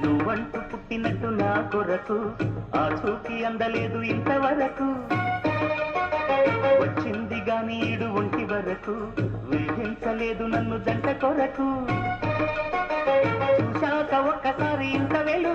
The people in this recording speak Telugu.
నువ్వంటూ పుట్టినట్టు నా కొరకు ఆ చూకి అందలేదు ఇంతవరకు వచ్చింది గాని ఈడు ఒంటి వరకు వేధించలేదు నన్ను జంట కొరకు చూశాక ఒక్కసారి ఇంత వెలు